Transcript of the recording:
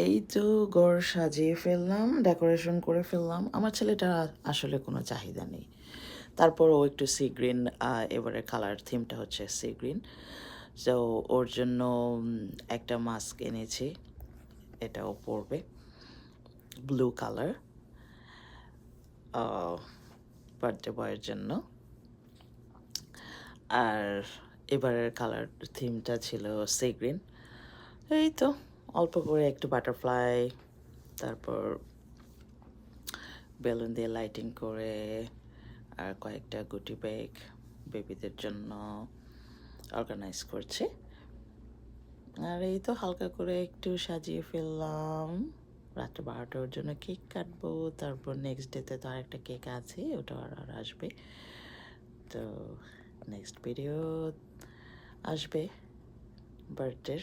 এই তো ঘর সাজিয়ে ফেললাম, ডেকোরেশন করে ফেললাম। আমার ছেলেটার আসলে কোনো চাহিদা নেই। তারপরও একটু সি গ্রিন, এবারের কালার থিমটা হচ্ছে সি গ্রিন। সো ওর জন্য একটা মাস্ক এনেছি, এটাও পরবে, ব্লু কালার, বার্থডে বয়ের জন্য। আর এবারের কালার থিমটা ছিল সি গ্রিন। এই তো অল্প করে একটু বাটারফ্লাই, তারপর বেলুন দিয়ে লাইটিং করে, আর কয়েকটা গুটি ব্যাগ বেবিদের জন্য অর্গানাইজ করছি। আর এই তো হালকা করে একটু সাজিয়ে ফেললাম। রাত্রে 12টার জন্য কেক কাটবো, তারপর নেক্সট ডেতে তো আরেকটা কেক আছে, ওটা আর আসবে। তো নেক্সট ভিডিও আসবে বার্থডের।